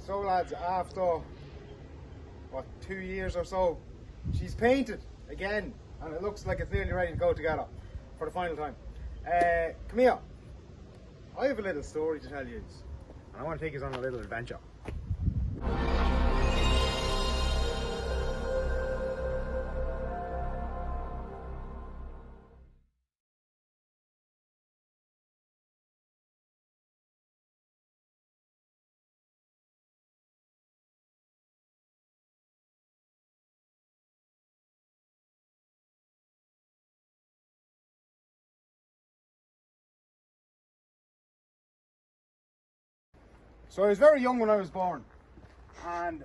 So lads, after what, 2 years or so, she's painted again and it looks like it's nearly ready to go together for the final time. Come here, I have a little story to tell you and I want to take us on a little adventure. So I was very young when I was born, and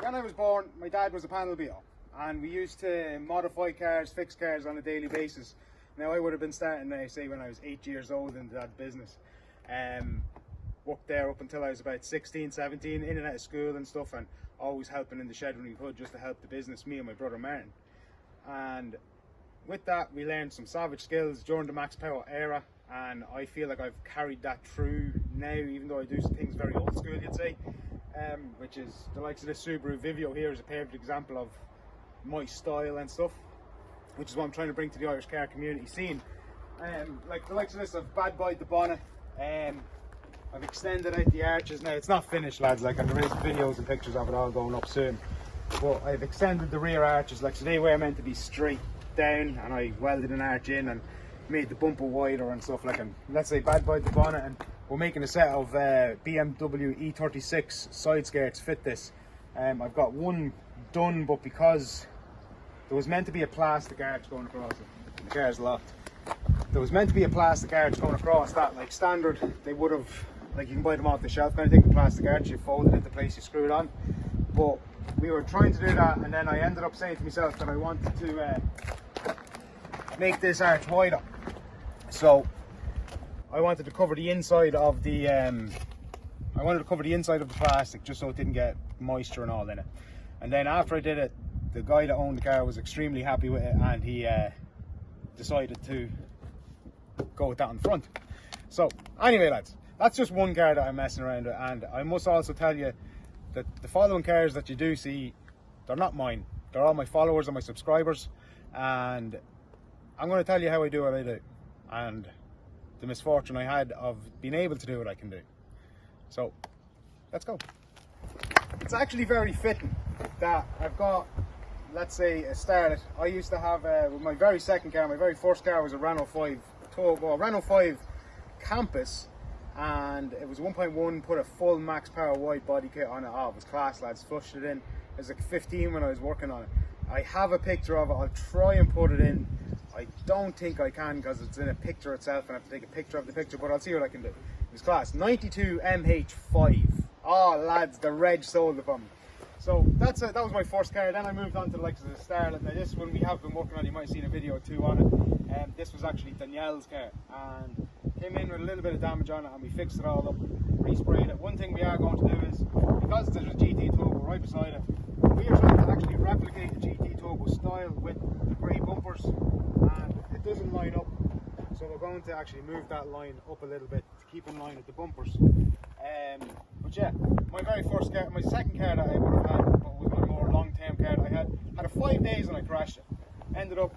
when I was born my dad was a panel beater and we used to modify cars, fix cars on a daily basis. Now I would have been starting, say, when I was 8 years old into that business. Worked there up until I was about 16, 17, in and out of school and stuff, and always helping in the shed when we could, just to help the business, me and my brother Martin. And with that we learned some savage skills during the Max Power era, and I feel like I've carried that through now, even though I do things very old school, you'd say, which is the likes of this Subaru Vivio here is a perfect example of my style and stuff, which is what I'm trying to bring to the Irish car community scene. Like the likes of this, I've bad boyed the bonnet, I've extended out the arches. Now it's not finished lads, like, and there is videos and pictures of it all going up soon, but I've extended the rear arches. Like, so they were meant to be straight down and I welded an arch in and made the bumper wider and stuff, like, and let's say bad boyed the bonnet, and we're making a set of BMW E36 side skirts fit this. I've got one done, but because there was meant to be a plastic arch going across it, the car's locked, there was meant to be a plastic arch going across that, like standard, they would have, like, you can buy them off the shelf kind of thing, the plastic arch, you fold it into place, you screw it on. But we were trying to do that, and then I ended up saying to myself that I wanted to make this arch wider. So I wanted to cover the inside of the plastic, just so it didn't get moisture and all in it. And then after I did it, the guy that owned the car was extremely happy with it, and he decided to go with that in front. So anyway lads, that's just one car that I'm messing around with, and I must also tell you that the following cars that you do see, they're not mine, they're all my followers and my subscribers, and I'm going to tell you how I do what I do and the misfortune I had of being able to do what I can do. So let's go. It's actually very fitting that I've got, let's say, a start. I used to have with my very second car, my very first car was a Renault 5 Turbo, Renault 5 Campus, and it was 1.1, put a full Max Power wide body kit on it. Oh, it was class lads, flushed it in. It was like 15 when I was working on it. I have a picture of it, I'll try and put it in. I don't think I can because it's in a picture itself and I have to take a picture of the picture, but I'll see what I can do. It was class. 92 MH5. Oh lads, the reg sold it from me. So that was my first car. Then I moved on to the likes of the Starlet. Now this one we have been working on, you might have seen a video or two on it. This was actually Danielle's car and came in with a little bit of damage on it, and we fixed it all up, resprayed it. One thing we are going to do is, because there's a GT Turbo right beside it, we are trying to actually replicate the GT Turbo style with the grey bumpers, and it doesn't line up, so we're going to actually move that line up a little bit to keep in line with the bumpers. But yeah, my very first car, my second car that I would have had, but was my more long-term car that I had it 5 days and I crashed it. Ended up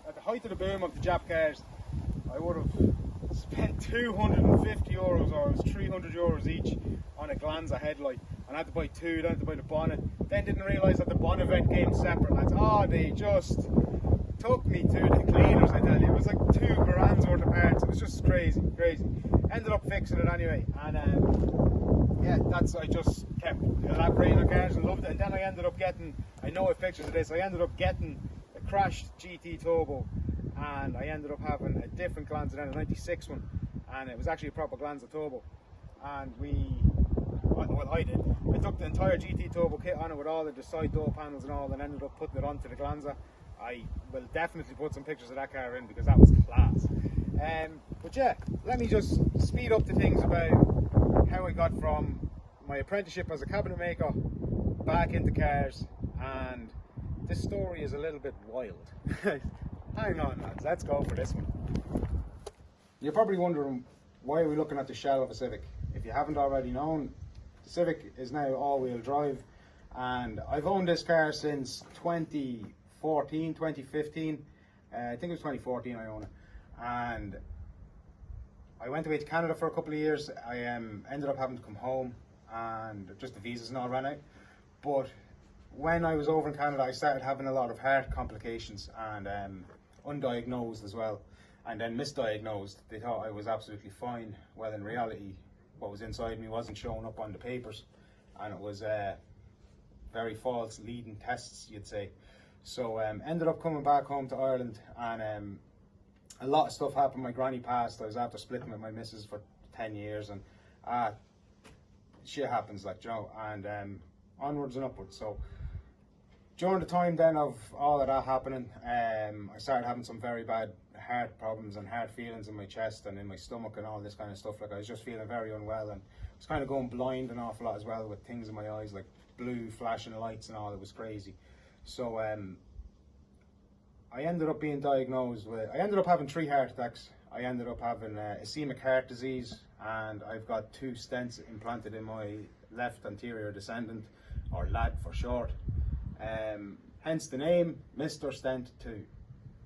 at the height of the boom of the Jap cars. I would have spent 250 euros, or it was 300 euros each, on a Glanza headlight, and I had to buy two. Then I had to buy the bonnet, then didn't realise that the bonnet vent came separate lads. Oh, they just took me to the cleaners, I tell you. It was like 2 grand's worth of parts. It was just crazy. Ended up fixing it anyway, and yeah, I just kept elaborating on cars and loved it. And then I ended up getting, I know I have pictures of this, I ended up getting a crashed GT Turbo, and I ended up having a different Glanza than a 96 one, and it was actually a proper Glanza Turbo. And I did. I took the entire GT Turbo kit on it with all of the side door panels and all, and ended up putting it onto the Glanza. I will definitely put some pictures of that car in because that was class. But yeah, let me just speed up the things about how I got from my apprenticeship as a cabinet maker back into cars, and this story is a little bit wild. Hang on lads, let's go for this one. You're probably wondering, why are we looking at the shell of a Civic? If you haven't already known, The Civic is now all-wheel drive, and I've owned this car since 2014, 2015. I think it was 2014 I own it, and I went away to Canada for a couple of years. I ended up having to come home, and just the visas and all ran out. But when I was over in Canada, I started having a lot of heart complications, and undiagnosed as well, and then misdiagnosed. They thought I was absolutely fine. Well, in reality, what was inside me wasn't showing up on the papers, and it was very false leading tests, you'd say. So ended up coming back home to Ireland, and a lot of stuff happened. My granny passed. I was after splitting with my missus for 10 years, and shit happens, like, you know, and onwards and upwards. So during the time then of all of that happening, I started having some very bad heart problems and heart feelings in my chest and in my stomach and all this kind of stuff. Like, I was just feeling very unwell, and I was kind of going blind an awful lot as well, with things in my eyes like blue flashing lights and all. It was crazy. So I ended up being diagnosed with, I ended up having 3 heart attacks. I ended up having ischemic heart disease, and I've got 2 stents implanted in my left anterior descendant, or LAD for short. Hence the name, Mr. Stent 2.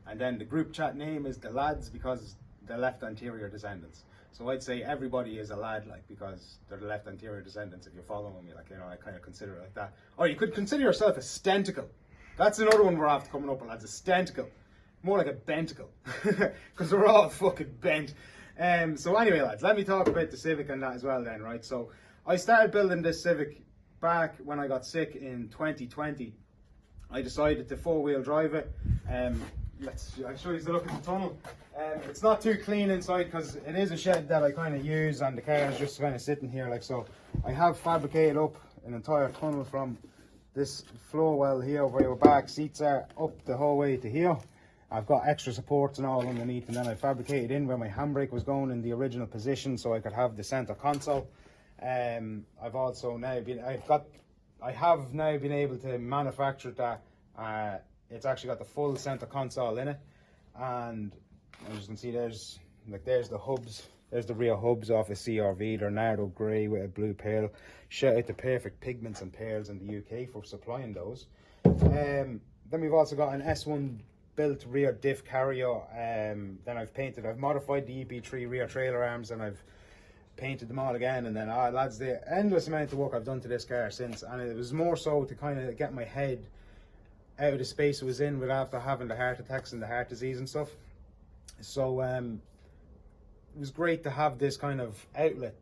And then the group chat name is the lads, because they're left anterior descendants. So I'd say everybody is a lad, like, because they're the left anterior descendants, if you're following me, like, you know, I kind of consider it like that. Or you could consider yourself a stenticle. That's another one we're after coming up with, lads, a stenticle. More like a benticle, because we're all fucking bent. So anyway, lads, let me talk about the Civic and that as well then, right? So I started building this Civic back when I got sick in 2020. I decided to 4-wheel drive it. I'll show you the look at the tunnel. It's not too clean inside because it is a shed that I kind of use, and the car is just kind of sitting here, like so. I have fabricated up an entire tunnel from this floor well here where your back seats are up the whole way to here. I've got extra supports and all underneath, and then I fabricated in where my handbrake was going in the original position so I could have the center console. I've also now been, I have now been able to manufacture that. It's actually got the full center console in it, and as you can see, there's the hubs. There's the rear hubs off a CRV. They're narrow grey with a blue pearl. Shout out to Perfect Pigments and Pearls in the UK for supplying those. Then we've also got an S1 built rear diff carrier. Then I've modified the EP3 rear trailer arms, and I've painted them all again. And then lads, the endless amount of work I've done to this car since, and it was more so to kind of get my head out of the space it was in with after having the heart attacks and the heart disease and stuff. So it was great to have this kind of outlet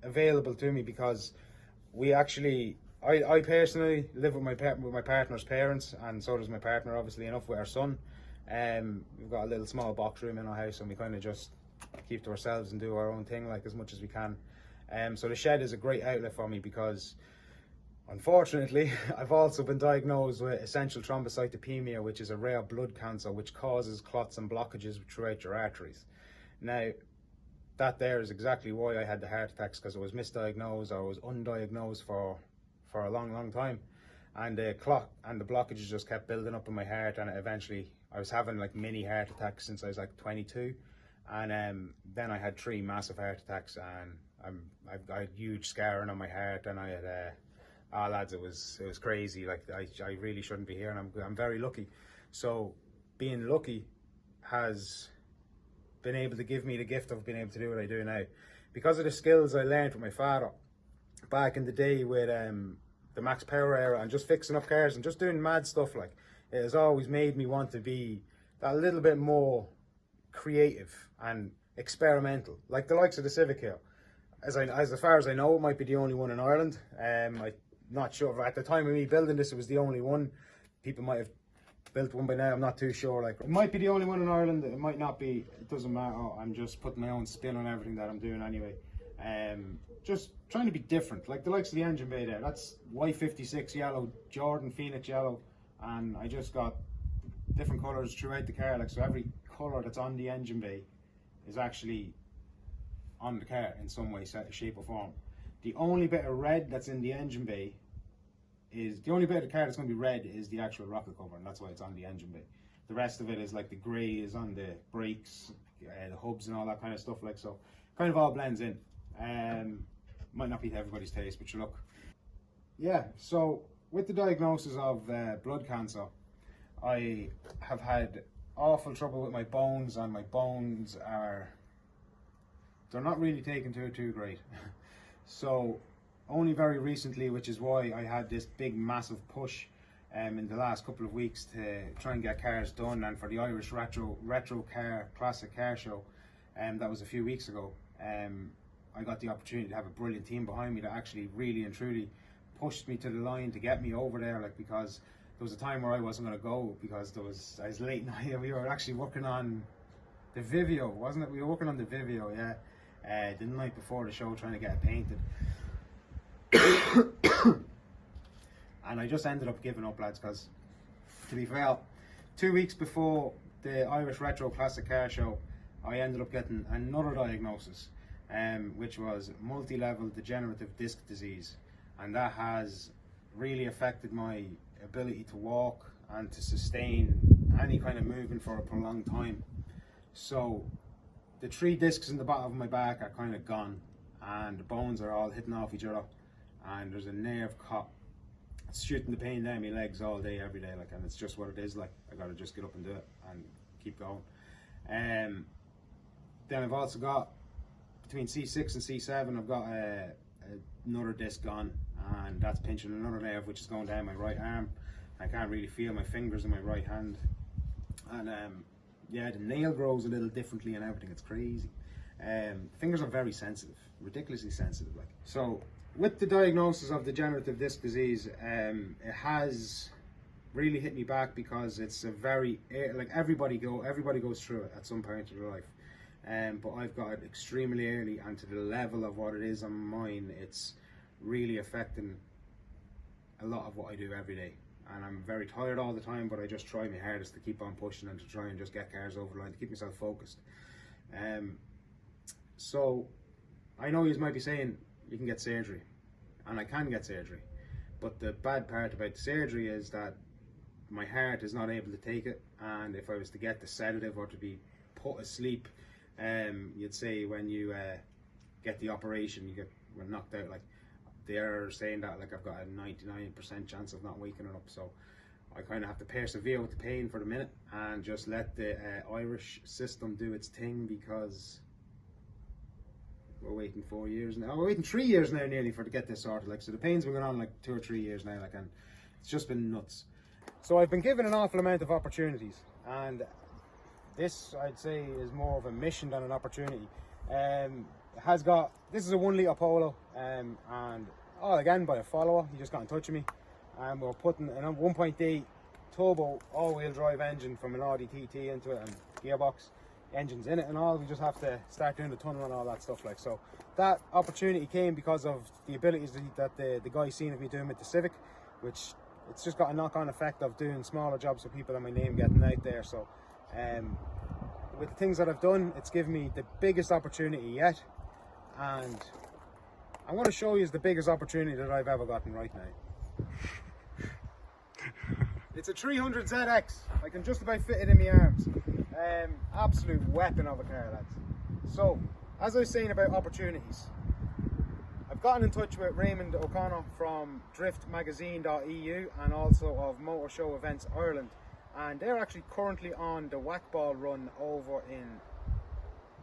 available to me, because we actually, I personally live with my partner's parents, and so does my partner, obviously enough, with our son. We've got a little small box room in our house, and we kind of just keep to ourselves and do our own thing, like, as much as we can. So the shed is a great outlet for me, because unfortunately I've also been diagnosed with essential thrombocytopenia, which is a rare blood cancer which causes clots and blockages throughout your arteries. Now that there is exactly why I had the heart attacks, because it was misdiagnosed, or was undiagnosed for a long time, and the clot and the blockages just kept building up in my heart, and eventually I was having like mini heart attacks since I was like 22, and then I had 3 massive heart attacks, and I had huge scarring on my heart, and I had lads, it was crazy. Like, I really shouldn't be here, and I'm very lucky. So being lucky has been able to give me the gift of being able to do what I do now, because of the skills I learned from my father back in the day with the Max Power era, and just fixing up cars and just doing mad stuff. Like, it has always made me want to be that little bit more creative and experimental, like the likes of the Civic here. As far as I know, it might be the only one in Ireland. I'm not sure. At the time of me building this, it was the only one. People might have built one by now, I'm not too sure. Like, it might be the only one in Ireland, it might not be, it doesn't matter. I'm just putting my own spin on everything that I'm doing anyway. Just trying to be different, like the likes of the engine bay there. That's Y56 yellow, Jordan Phoenix yellow, and I just got different colours throughout the car. Like, so every colour that's on the engine bay is actually on the car in some way, shape or form. The only bit of red that's in the engine bay is, the only bit of the car that's going to be red is the actual rocket cover, and that's why it's on the engine bay. The rest of it is like the grey is on the brakes, the hubs and all that kind of stuff, like, so kind of all blends in. Might not be to everybody's taste, but look. Yeah, so with the diagnosis of blood cancer, I have had awful trouble with my bones, and my bones they're not really taken to it too great. So only very recently, which is why I had this big massive push in the last couple of weeks to try and get cars done, and for the Irish Retro Car Classic Car Show, that was a few weeks ago. I got the opportunity to have a brilliant team behind me that actually really and truly pushed me to the line to get me over there, like, because there was a time where I wasn't going to go because I was late night. We were actually working on the Vivio, wasn't it? We were working on the Vivio, yeah, the night before the show, trying to get it painted. And I just ended up giving up, lads, because to be fair, 2 weeks before the Irish Retro Classic Car Show, I ended up getting another diagnosis, which was multi-level degenerative disc disease, and that has really affected my ability to walk and to sustain any kind of movement for a prolonged time. So the 3 discs in the bottom of my back are kind of gone, and the bones are all hitting off each other, and there's a nerve cut. It's shooting the pain down my legs all day, every day, like, and it's just what it is. Like, I gotta just get up and do it and keep going. Then I've also got between C6 and C7, I've got another disc gone, and that's pinching another nerve, which is going down my right arm. I can't really feel my fingers in my right hand, and yeah, the nail grows a little differently and everything. It's crazy. Fingers are very sensitive, ridiculously sensitive, like. So with the diagnosis of degenerative disc disease, it has really hit me back, because it's a very, like, everybody goes through it at some point in their life. But I've got it extremely early, and to the level of what it is on mine, it's really affecting a lot of what I do every day. And I'm very tired all the time, but I just try my hardest to keep on pushing and to try and just get cars over the line, to keep myself focused. So I know you might be saying you can get surgery, and I can get surgery, but the bad part about the surgery is that my heart is not able to take it, and if I was to get the sedative or to be put asleep, you'd say when you get the operation, you get knocked out. Like, they're saying that, like, I've got a 99% chance of not waking it up. So I kind of have to persevere with the pain for the minute and just let the Irish system do its thing, because we're waiting 4 years now. We're waiting 3 years now nearly to get this sorted. Like, so the pain's been going on like 2 or 3 years now, like, and it's just been nuts. So I've been given an awful amount of opportunities, and this, I'd say, is more of a mission than an opportunity. This is a 1 litre Polo, and all again by a follower. He just got in touch with me, and we're putting a 1.8 turbo all-wheel drive engine from an Audi TT into it, and gearbox engines in it and all. We just have to start doing the tunnel and all that stuff, like. So that opportunity came because of the abilities that the guy seen of me doing with the Civic, which it's just got a knock-on effect of doing smaller jobs for people and my name getting out there. So with the things that I've done, it's given me the biggest opportunity yet, and I'm going to show you the biggest opportunity that I've ever gotten right now. It's a 300 ZX. I can just about fit it in my arms. Absolute weapon of a car, lads. So, as I was saying about opportunities, I've gotten in touch with Raymond O'Connor from driftmagazine.eu and also of Motor Show Events Ireland, and they're actually currently on the whack ball run over in,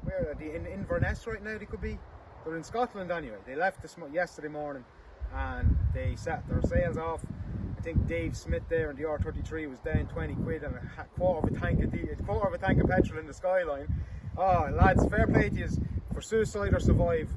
where are they, in Inverness right now. They could be, they're in Scotland anyway. They left yesterday morning, and they set their sails off. I think Dave Smith there in the R33 was down 20 quid and a quarter of a tank of petrol in the Skyline. Oh, lads, fair play to you for Suicide or Survive.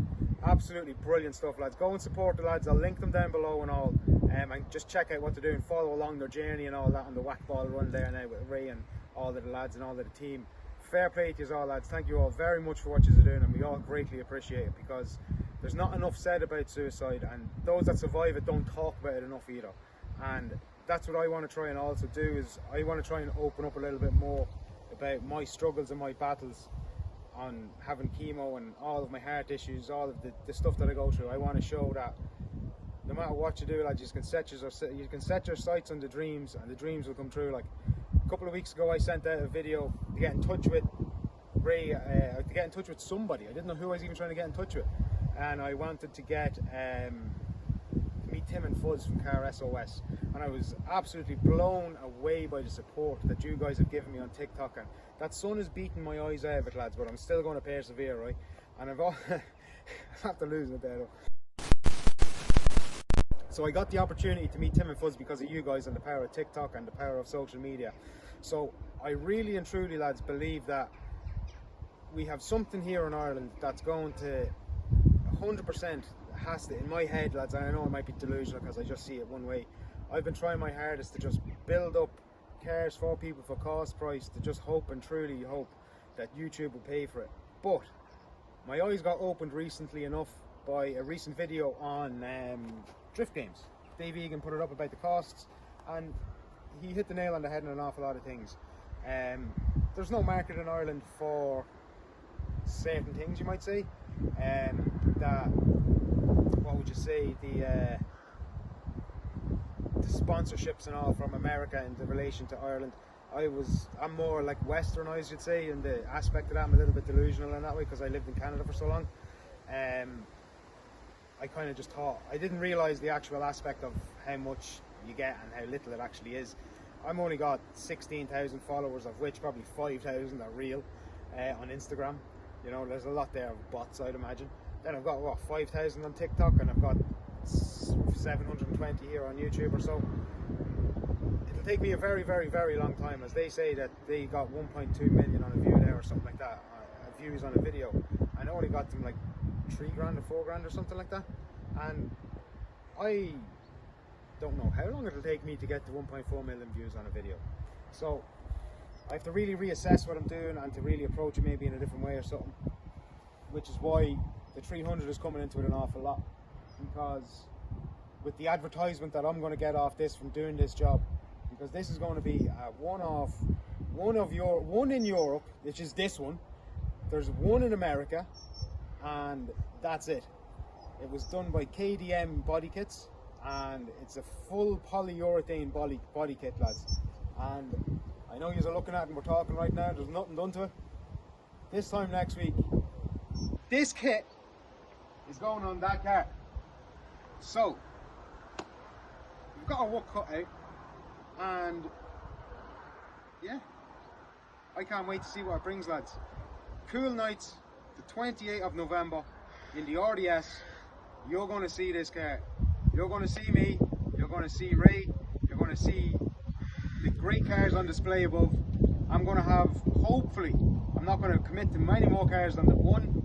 Absolutely brilliant stuff, lads. Go and support the lads. I'll link them down below and all, and just check out what they're doing. Follow along their journey and all that on the whack ball run there now with Ray and all of the lads and all of the team. Fair play to you all, lads. Thank you all very much for what you're doing, and we all greatly appreciate it, because there's not enough said about suicide, and those that survive it don't talk about it enough either. And that's what I want to try and also do, is I want to try and open up a little bit more about my struggles and my battles on having chemo and all of my heart issues, all of the stuff that I go through. I want to show that no matter what you do, lads, you can set your sights on the dreams, and the dreams will come true. Like, a couple of weeks ago I sent out a video to get in touch with Ray, to get in touch with somebody. I didn't know who I was even trying to get in touch with. and I wanted to get meet Tim and Fuzz from Car SOS, and I was absolutely blown away by the support that you guys have given me on TikTok, and that sun is beating my eyes out of it, lads, but I'm still going to persevere, right? And I've all I have to lose it there though. So I got the opportunity to meet Tim and Fuzz because of you guys and the power of TikTok and the power of social media. So I really and truly, lads, believe that we have something here in Ireland that's going to 100% has to, in my head, lads, and I know I might be delusional because I just see it one way. I've been trying my hardest to just build up cars for people for cost price, to just hope and truly hope that YouTube will pay for it. But my eyes got opened recently enough by a recent video on drift games. Dave Egan put it up about the costs, and he hit the nail on the head in an awful lot of things. There's no market in Ireland for certain things, you might say. That, what would you say, the sponsorships and all from America in relation to Ireland. I'm more like westernized, you'd say, in the aspect of that. I'm a little bit delusional in that way because I lived in Canada for so long. I kind of just thought, I didn't realize the actual aspect of how much you get and how little it actually is. I've only got 16,000 followers, of which probably 5,000 are real on Instagram. You know, there's a lot there of bots, I'd imagine. Then I've got, what, 5,000 on TikTok, and I've got 720 here on YouTube or so. It'll take me a very, very, very long time, as they say that they got 1.2 million on a view there or something like that, views on a video. I only got them like 3 grand or 4 grand or something like that, and I don't know how long it'll take me to get to 1.4 million views on a video. So I have to really reassess what I'm doing and to really approach it maybe in a different way or something, which is why the 300 is coming into it an awful lot, because with the advertisement that I'm going to get off this from doing this job, because this is going to be a one in Europe, which is this one. There's one in America, and that's it. It was done by KDB Bodykits, and it's a full polyurethane body kit, lads. And I know you're looking at it and we're talking right now, there's nothing done to it. This time next week, this kit is going on that car. So, we've got our work cut out, and yeah, I can't wait to see what it brings, lads. CoolNights, the 28th of November, in the RDS, you're going to see this car. You're going to see me, you're going to see Ray, you're going to see the great cars on display above. I'm going to have, hopefully, I'm not going to commit to many more cars than the one,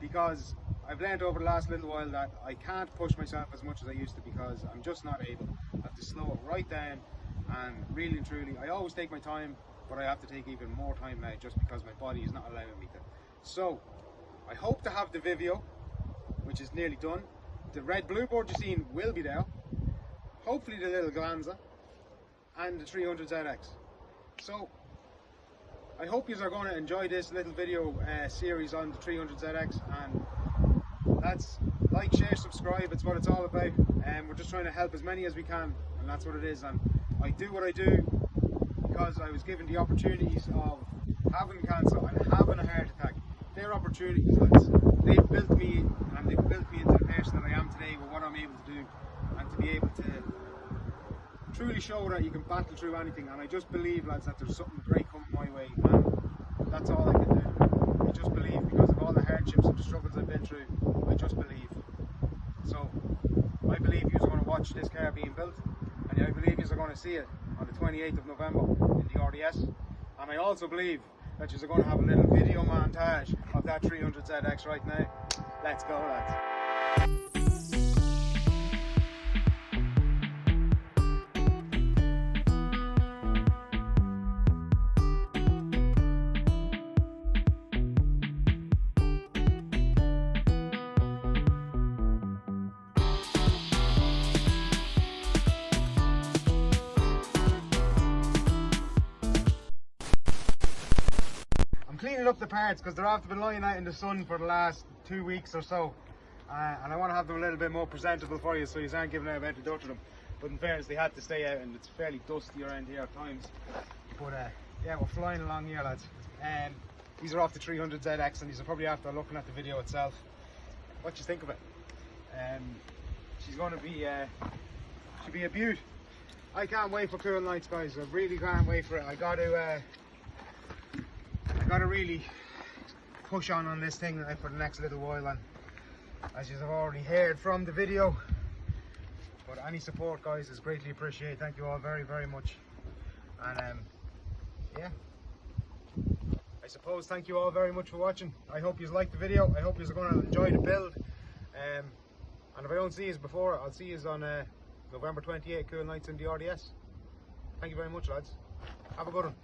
because I've learned over the last little while that I can't push myself as much as I used to, because I'm just not able. I have to slow it right down, and really and truly, I always take my time, but I have to take even more time now just because my body is not allowing me to. So, I hope to have the Vivio, which is nearly done. The red blueboard you've seen will be there. Hopefully the little Glanza and the 300ZX. So I hope you are going to enjoy this little video series on the 300ZX, and that's like, share, subscribe, it's what it's all about, and we're just trying to help as many as we can, and that's what it is. And I do what I do because I was given the opportunities of having cancer and having a heart attack. They're opportunities, lads. They've built me, and they've built me into the person that I am today with what I'm able to do, and to be able to truly show that you can battle through anything. And I just believe, lads, that there's something great coming my way, and that's all I can do. I just believe, because of all the hardships and the struggles I've been through, I just believe. So I believe you're going to watch this car being built, and I believe you're going to see it on the 28th of November in the RDS. And I also believe that you're going to have a little video montage of that 300ZX right now. Let's go, lads. Cleaning up the parts because they're after been lying out in the sun for the last 2 weeks or so, and I want to have them a little bit more presentable for you, so you aren't giving out about the dirt to them. But in fairness, they had to stay out, and it's fairly dusty around here at times. But yeah, we're flying along here, lads. These are off the 300ZX, and these are probably after looking at the video itself. What do you think of it? She's going to be should be a beaut. I can't wait for CoolNights, guys. I really can't wait for it. I got to really push on this thing for the next little while, and as you have already heard from the video, but any support, guys, is greatly appreciated. Thank you all very, very much. And yeah, I suppose thank you all very much for watching. I hope you liked the video. I hope you're going to enjoy the build. And if I don't see you before, I'll see you on November 28th, CoolNights in the RDS. Thank you very much, lads. Have a good one.